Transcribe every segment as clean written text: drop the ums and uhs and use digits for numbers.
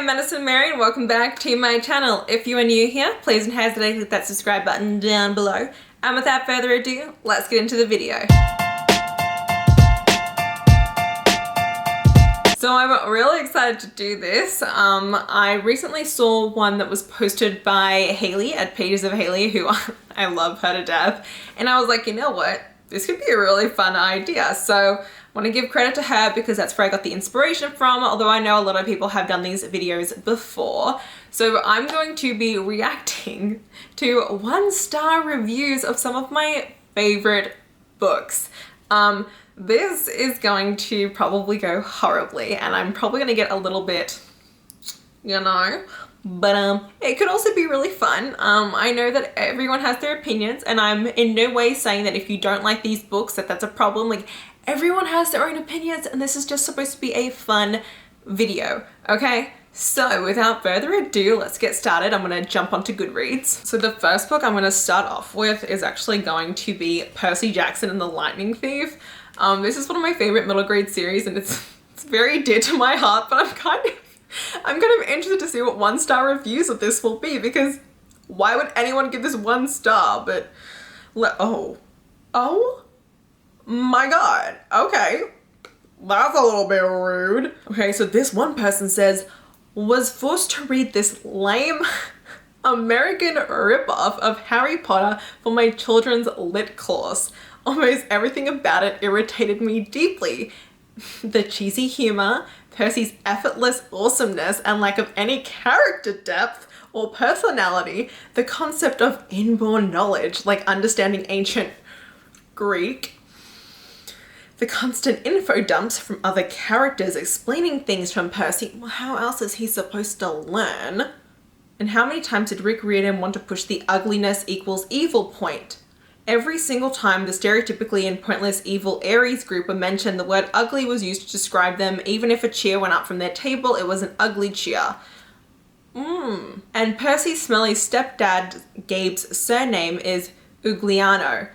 I'm Madison Mary and welcome back to my channel. If you are new here, please don't hesitate to click that subscribe button down below. And without further ado, let's get into the video. So I'm really excited to do this. I recently saw one that was posted by Hailey at Pages of Hailey, who I love her to death. And I was like, you know what? This could be a really fun idea. So I want to give credit to her because that's where I got the inspiration from, although I know a lot of people have done these videos before. So I'm going to be reacting to 1-star reviews of some of my favorite books. This is going to probably go horribly and I'm probably going to get a little bit, you know, but it could also be really fun. I know that everyone has their opinions and I'm in no way saying that if you don't like these books that's a problem. Like, everyone has their own opinions and this is just supposed to be a fun video, okay? So without further ado, let's get started. I'm gonna jump onto Goodreads. So the first book I'm gonna start off with is actually going to be Percy Jackson and the Lightning Thief. This is one of my favorite middle grade series and it's very dear to my heart, but I'm kind of interested to see what 1-star reviews of this will be, because why would anyone give this 1 star? But oh my god, okay, that's a little bit rude. Okay, so this one person says, was forced to read this lame American ripoff of Harry Potter for my children's lit course. Almost everything about it irritated me deeply. The cheesy humor, Percy's effortless awesomeness and lack of any character depth or personality, the concept of inborn knowledge, like understanding ancient Greek, the constant info dumps from other characters explaining things from Percy. Well, how else is he supposed to learn? And how many times did Rick Riordan want to push the ugliness equals evil point? Every single time the stereotypically and pointless evil Aries group were mentioned, the word ugly was used to describe them. Even if a cheer went up from their table, it was an ugly cheer. And Percy's smelly stepdad, Gabe's surname is Ugliano.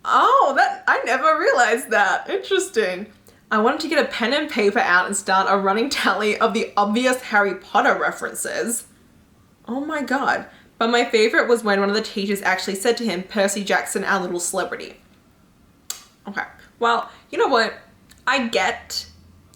Oh, I never realized that. Interesting. I wanted to get a pen and paper out and start a running tally of the obvious Harry Potter references. Oh my god. But my favorite was when one of the teachers actually said to him, Percy Jackson, our little celebrity. Okay, well, you know what? I get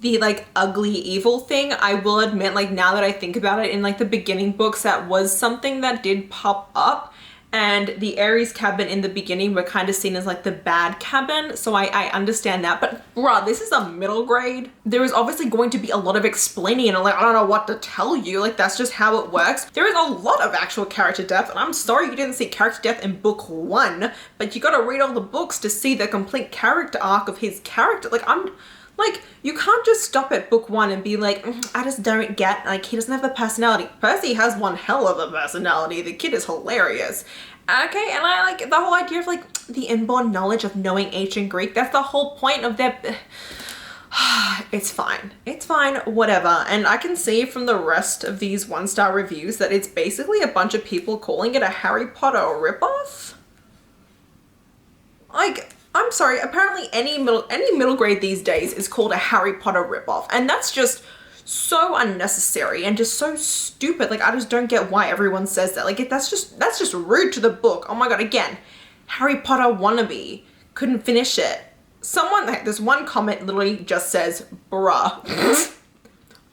the like ugly evil thing. I will admit, like, now that I think about it, in like the beginning books, that was something that did pop up. And the Aries cabin in the beginning were kind of seen as like the bad cabin. So I understand that. But bruh, this is a middle grade. There is obviously going to be a lot of explaining and like, I don't know what to tell you. Like, that's just how it works. There is a lot of actual character depth. And I'm sorry you didn't see character depth in book 1. But you gotta read all the books to see the complete character arc of his character. Like, you can't just stop at book 1 and be like, I just don't get, like, he doesn't have a personality. Percy has one hell of a personality. The kid is hilarious. Okay, and I like the whole idea of like the inborn knowledge of knowing ancient Greek. That's the whole point of their... It's fine. It's fine, whatever. And I can see from the rest of these 1-star reviews that it's basically a bunch of people calling it a Harry Potter ripoff. Like, I'm sorry, apparently any middle grade these days is called a Harry Potter ripoff, and that's just so unnecessary and just so stupid. Like, I just don't get why everyone says that. Like, that's just rude to the book. Oh my god, again, Harry Potter wannabe, couldn't finish it. There's one comment literally just says, bruh.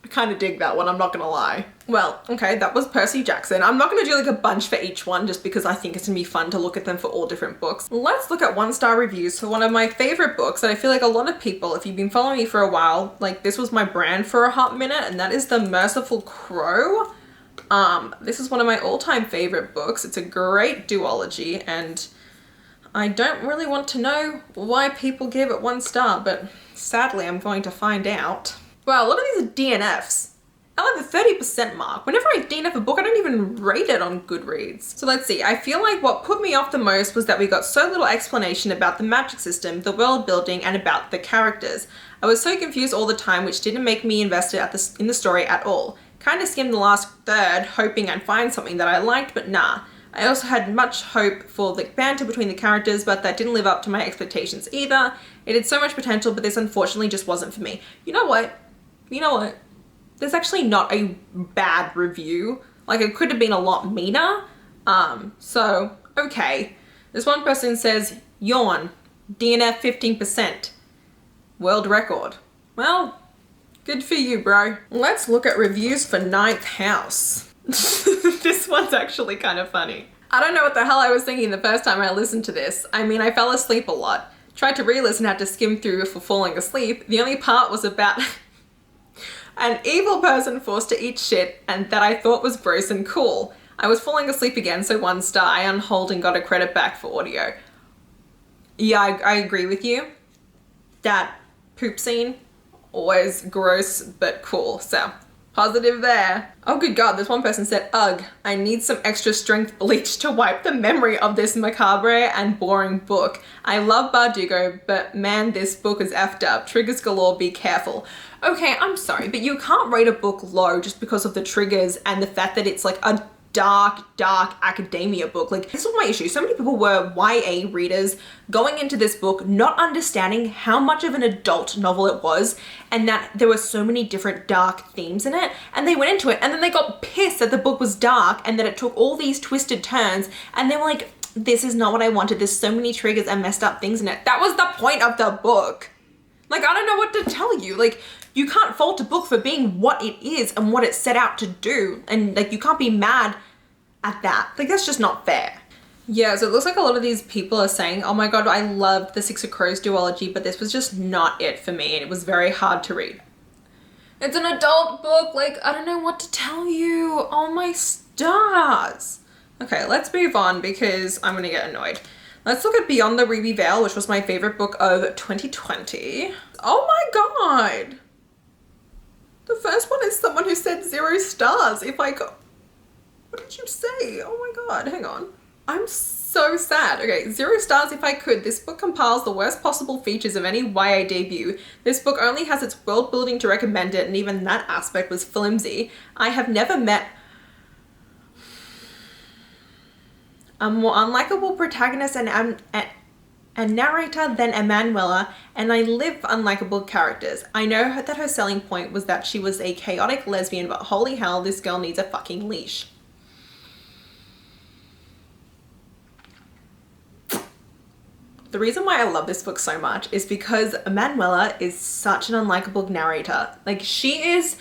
I kind of dig that one, I'm not gonna lie. Well, okay, that was Percy Jackson. I'm not gonna do like a bunch for each one just because I think it's gonna be fun to look at them for all different books. Let's look at 1-star reviews for one of my favorite books that I feel like a lot of people, if you've been following me for a while, like, this was my brand for a hot minute, and that is the Merciful Crow. This is one of my all-time favorite books. It's a great duology and I don't really want to know why people give it 1 star, but sadly I'm going to find out. Wow, look at these DNFs. I like the 30% mark. Whenever I DNF a book, I don't even rate it on Goodreads. So let's see. I feel like what put me off the most was that we got so little explanation about the magic system, the world building, and about the characters. I was so confused all the time, which didn't make me invested in the story at all. Kind of skimmed the last third, hoping I'd find something that I liked, but nah. I also had much hope for the banter between the characters, but that didn't live up to my expectations either. It had so much potential, but this unfortunately just wasn't for me. You know what? there's actually not a bad review. Like, it could have been a lot meaner. So, okay. This one person says, yawn, DNF 15%, world record. Well, good for you, bro. Let's look at reviews for Ninth House. This one's actually kind of funny. I don't know what the hell I was thinking the first time I listened to this. I mean, I fell asleep a lot. Tried to re-listen, had to skim through for falling asleep. The only part was about an evil person forced to eat shit and that I thought was gross and cool. I was falling asleep again, so 1 star. I unhold and got a credit back for audio. Yeah, I agree with you. That poop scene, always gross but cool, so positive there. Oh good god, this one person said, ugh, I need some extra strength bleach to wipe the memory of this macabre and boring book. I love Bardugo, but man, this book is effed up. Triggers galore, be careful. Okay, I'm sorry, but you can't rate a book low just because of the triggers and the fact that it's like a dark academia book. Like, this was my issue. So many people were YA readers going into this book not understanding how much of an adult novel it was and that there were so many different dark themes in it, and they went into it and then they got pissed that the book was dark and that it took all these twisted turns, and they were like, this is not what I wanted. There's so many triggers and messed up things in it. That was the point of the book. Like, I don't know what to tell you. Like, you can't fault a book for being what it is and what it set out to do. And like, you can't be mad at that. Like, that's just not fair. Yeah, so it looks like a lot of these people are saying, oh my god, I loved the Six of Crows duology, but this was just not it for me and it was very hard to read. It's an adult book. Like, I don't know what to tell you. Oh my stars. Okay, let's move on because I'm gonna get annoyed. Let's look at Beyond the Ruby Veil, which was my favorite book of 2020. Oh my god. The first one is someone who said 0 stars. If I could. What did you say? Oh my god, hang on. I'm so sad. Okay, 0 stars if I could. This book compiles the worst possible features of any YA debut. This book only has its world building to recommend it, and even that aspect was flimsy. I have never met a more unlikable protagonist and narrator than Emanuela, and I live unlikable characters. I know that her selling point was that she was a chaotic lesbian, but holy hell, this girl needs a fucking leash. The reason why I love this book so much is because Emanuela is such an unlikable narrator. Like, she is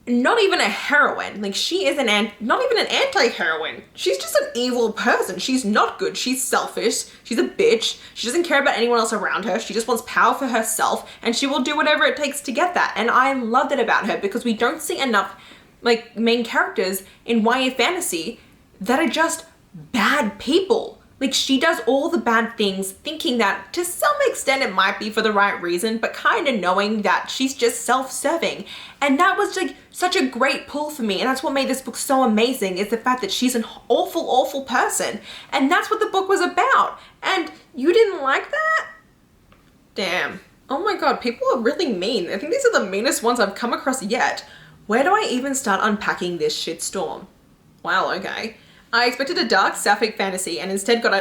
not even a heroine. Like, she is not even an anti-heroine. She's just an evil person. She's not good. She's selfish. She's a bitch. She doesn't care about anyone else around her. She just wants power for herself, and she will do whatever it takes to get that. And I love that about her because we don't see enough, like, main characters in YA fantasy that are just bad people. Like, she does all the bad things thinking that to some extent it might be for the right reason, but kind of knowing that she's just self-serving. And that was like such a great pull for me. And that's what made this book so amazing, is the fact that she's an awful, awful person. And that's what the book was about. And you didn't like that? Damn. Oh my god, people are really mean. I think these are the meanest ones I've come across yet. Where do I even start unpacking this shitstorm? Wow, okay. I expected a dark sapphic fantasy and instead got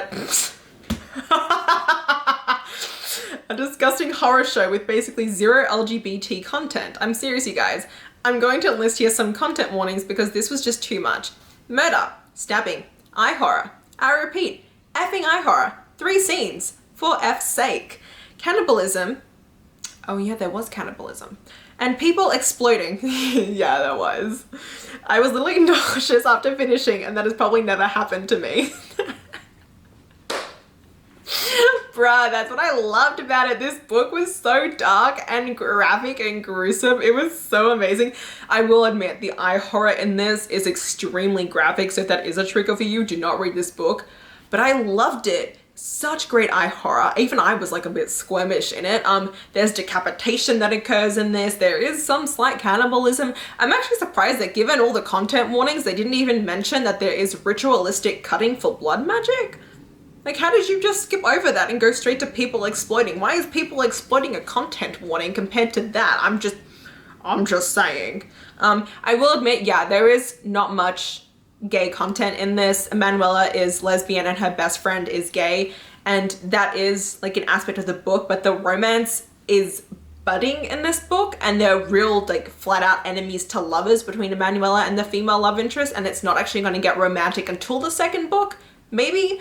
a disgusting horror show with basically 0 LGBT content. I'm serious, you guys. I'm going to list here some content warnings because this was just too much. Murder, stabbing, eye horror. I repeat, effing eye horror. 3 scenes, for F's sake. Cannibalism. Oh yeah, there was cannibalism. And people exploding. Yeah, there was. I was literally nauseous after finishing, and that has probably never happened to me. Bruh, that's what I loved about it. This book was so dark and graphic and gruesome. It was so amazing. I will admit, the eye horror in this is extremely graphic, so if that is a trigger for you, do not read this book. But I loved it. Such great eye horror. Even I was like a bit squirmish in it. There's decapitation that occurs in this. There is some slight cannibalism. I'm actually surprised that given all the content warnings, they didn't even mention that there is ritualistic cutting for blood magic. Like, how did you just skip over that and go straight to people exploiting? Why is people exploiting a content warning compared to that? I'm just saying. I will admit, yeah, there is not much gay content in this. Emanuela is lesbian and her best friend is gay, and that is like an aspect of the book, but the romance is budding in this book, and they're real like flat out enemies to lovers between Emanuela and the female love interest, and it's not actually going to get romantic until the second book, maybe.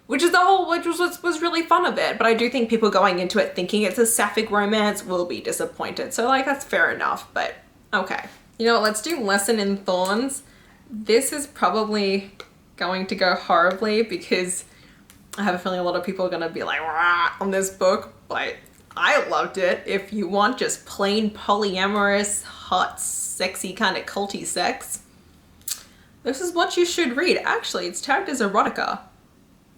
Which was really fun of it. But I do think people going into it thinking it's a sapphic romance will be disappointed. So like, that's fair enough, but okay. You know what, let's do Lesson in Thorns. This is probably going to go horribly because I have a feeling a lot of people are gonna be like, rah, on this book, but I loved it. If you want just plain polyamorous, hot, sexy kind of culty sex, this is what you should read. Actually, it's tagged as erotica.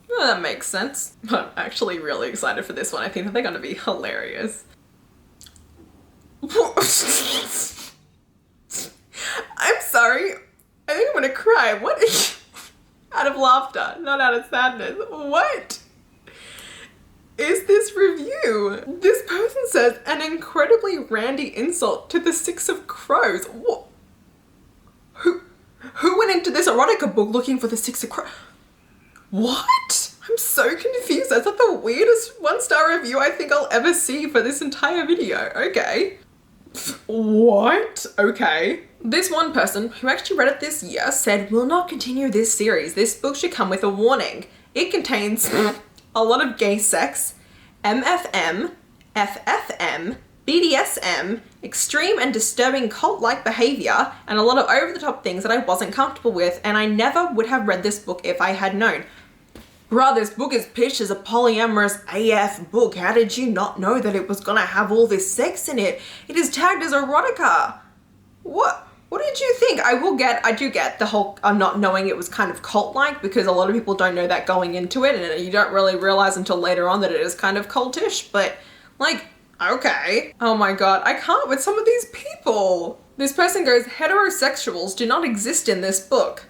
Well, that makes sense. I'm actually really excited for this one. I think that they're gonna be hilarious. I'm sorry. I think I'm gonna cry. What? Out of laughter, not out of sadness. What is this review? This person says an incredibly randy insult to the Six of Crows. What? Who went into this erotica book looking for the Six of Crows? What? I'm so confused. That's like the weirdest 1-star review I think I'll ever see for this entire video. Okay. What? Okay. This one person who actually read it this year said, "Will not continue this series. This book should come with a warning. It contains a lot of gay sex, MFM, FFM, BDSM, extreme and disturbing cult-like behavior, and a lot of over-the-top things that I wasn't comfortable with, and I never would have read this book if I had known." Bruh, this book is pitched as a polyamorous AF book. How did you not know that it was gonna have all this sex in it? It is tagged as erotica. What did you think? I do get the whole not knowing it was kind of cult-like, because a lot of people don't know that going into it, and you don't really realize until later on that it is kind of cultish, but like, okay. Oh my god, I can't with some of these people. This person goes, "Heterosexuals do not exist in this book."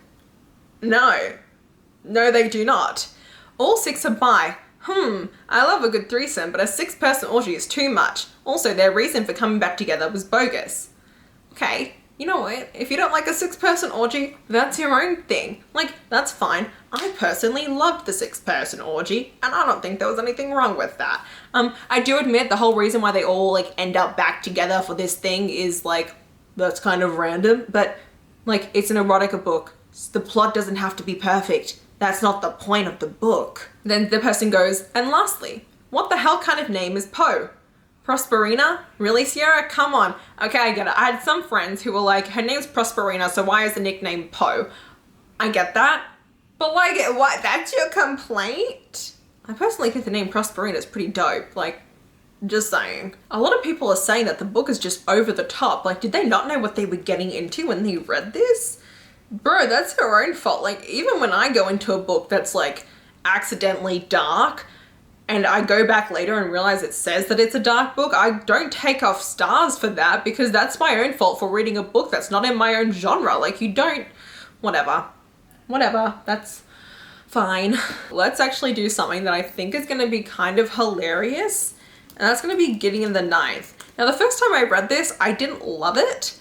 No, they do not. All 6 are bi. I love a good threesome, but a 6-person orgy is too much. Also, their reason for coming back together was bogus. Okay, you know what? If you don't like a 6-person orgy, that's your own thing. Like, that's fine. I personally loved the 6-person orgy, and I don't think there was anything wrong with that. I do admit the whole reason why they all like end up back together for this thing is like, that's kind of random, but like, it's an erotica book. The plot doesn't have to be perfect. That's not the point of the book. Then the person goes, "And lastly, what the hell kind of name is Poe? Prosperina? Really, Sierra? Come on." Okay, I get it. I had some friends who were like, "Her name's Prosperina, so why is the nickname Poe?" I get that. But like, what? That's your complaint? I personally think the name Prosperina is pretty dope. Like, just saying. A lot of people are saying that the book is just over the top. Like, did they not know what they were getting into when they read this? Bro, that's her own fault. Like, even when I go into a book that's like accidentally dark and I go back later and realize it says that it's a dark book, I don't take off stars for that, because that's my own fault for reading a book that's not in my own genre. Like, you don't, whatever, that's fine. Let's actually do something that I think is going to be kind of hilarious, and that's going to be Gideon the Ninth. Now, the first time I read this, I didn't love it,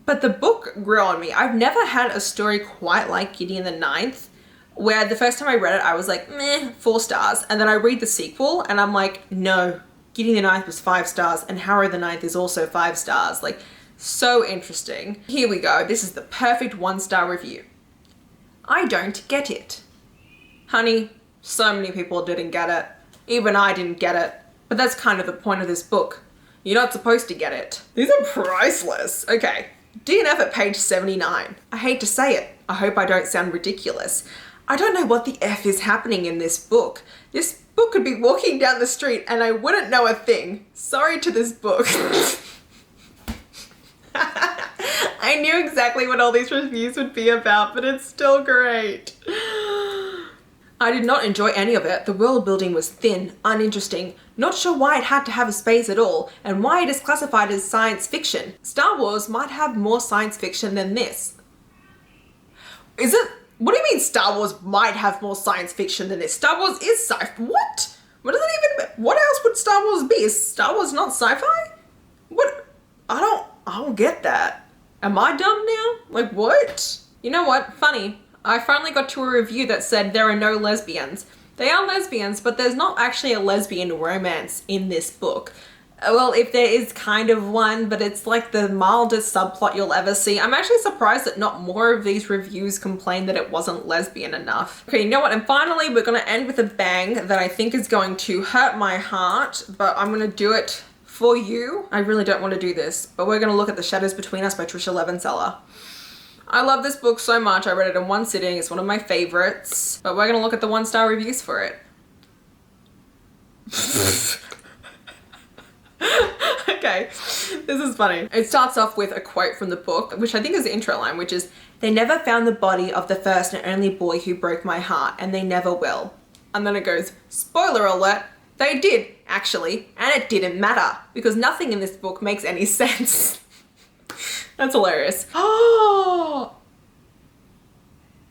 but the book grew on me. I've never had a story quite like Gideon the Ninth, where the first time I read it, I was like, meh, 4 stars. And then I read the sequel and I'm like, no, Gideon the Ninth was 5 stars and Harrow the Ninth is also 5 stars. Like, so interesting. Here we go. This is the perfect 1-star review. I don't get it. Honey, so many people didn't get it. Even I didn't get it. But that's kind of the point of this book. You're not supposed to get it. These are priceless. Okay. DNF at page 79. I hate to say it. I hope I don't sound ridiculous. I don't know what the F is happening in this book. This book could be walking down the street and I wouldn't know a thing. Sorry to this book. I knew exactly what all these reviews would be about, but it's still great. I did not enjoy any of it. The world building was thin, uninteresting, not sure why it had to have a space at all, and why it is classified as science fiction. Star Wars might have more science fiction than this. Is it? What do you mean Star Wars might have more science fiction than this? Star Wars is sci-fi. What? What does it even, what else would Star Wars be? Is Star Wars not sci-fi? What? I don't get that. Am I dumb now? Like, what? You know what? Funny. I finally got to a review that said there are no lesbians. They are lesbians, but there's not actually a lesbian romance in this book. Well, if there is kind of one, but it's like the mildest subplot you'll ever see. I'm actually surprised that not more of these reviews complained that it wasn't lesbian enough. Okay, you know what? And finally, we're gonna end with a bang that I think is going to hurt my heart, but I'm gonna do it for you. I really don't want to do this, but we're gonna look at The Shadows Between Us by Tricia Levenseller. I love this book so much. I read it in one sitting. It's one of my favorites, but we're gonna look at the 1-star reviews for it. Okay, this is funny. It starts off with a quote from the book, which I think is the intro line, which is, "They never found the body of the first and only boy who broke my heart, and they never will." And then it goes, spoiler alert, they did, actually, and it didn't matter, because nothing in this book makes any sense. That's hilarious. Oh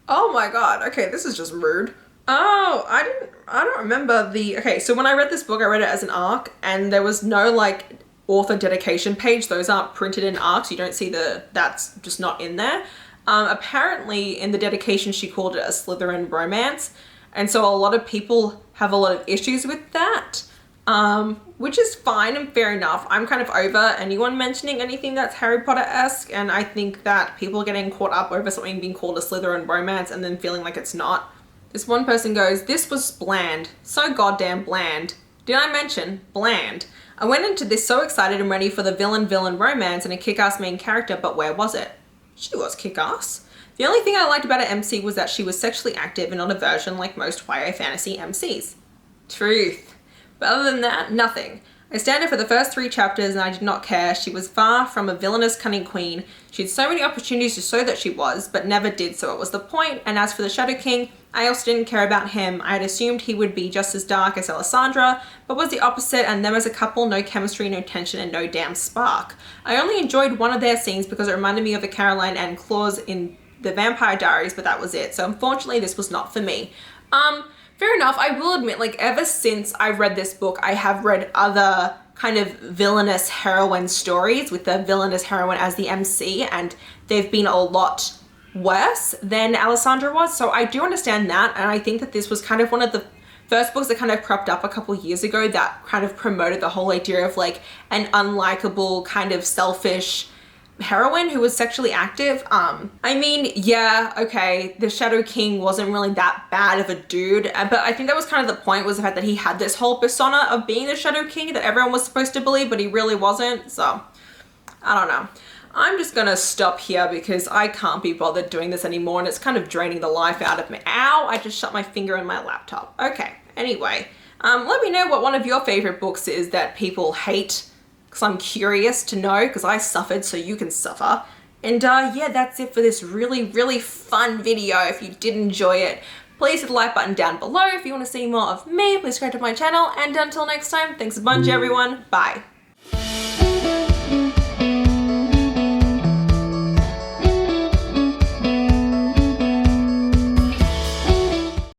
my god, okay, this is just rude. Oh, I don't remember okay, so when I read this book, I read it as an ARC, and there was no like author dedication page. Those aren't printed in ARCs. You don't see that's just not in there. Apparently in the dedication, she called it a Slytherin romance. And so a lot of people have a lot of issues with that, which is fine and fair enough. I'm kind of over anyone mentioning anything that's Harry Potter-esque, and I think that people getting caught up over something being called a Slytherin romance and then feeling like it's not. This one person goes, "This was bland. So goddamn bland. Did I mention bland? I went into this so excited and ready for the villain-villain romance and a kick-ass main character, but where was it?" She was kick-ass. The only thing I liked about her MC was that she was sexually active and not a virgin like most YA fantasy MCs. Truth. But other than that, nothing. I stand her for the first 3 chapters and I did not care. She was far from a villainous cunning queen. She had so many opportunities to show that she was, but never did, so it was the point. And as for the Shadow King, I also didn't care about him. I had assumed he would be just as dark as Alessandra, but was the opposite, and them as a couple, no chemistry, no tension, and no damn spark. I only enjoyed one of their scenes because it reminded me of the Caroline and Claus in the Vampire Diaries, but that was it. So unfortunately, this was not for me. Fair enough. I will admit, like, ever since I read this book, I have read other kind of villainous heroine stories with the villainous heroine as the MC, and they've been a lot worse than Alessandra was. So I do understand that, and I think that this was kind of one of the first books that kind of cropped up a couple years ago that kind of promoted the whole idea of like an unlikable, kind of selfish heroine who was sexually active. I mean, yeah, okay, the Shadow King wasn't really that bad of a dude, but I think that was kind of the point, was the fact that he had this whole persona of being the Shadow King that everyone was supposed to believe, but he really wasn't. So I don't know. I'm just gonna stop here because I can't be bothered doing this anymore, and it's kind of draining the life out of me. Ow, I just shut my finger in my laptop. Okay, anyway, let me know what one of your favorite books is that people hate, because I'm curious to know, because I suffered so you can suffer. And yeah, that's it for this really, really fun video. If you did enjoy it, please hit the like button down below. If you want to see more of me, please subscribe to my channel. And until next time, thanks a bunch, everyone. Bye.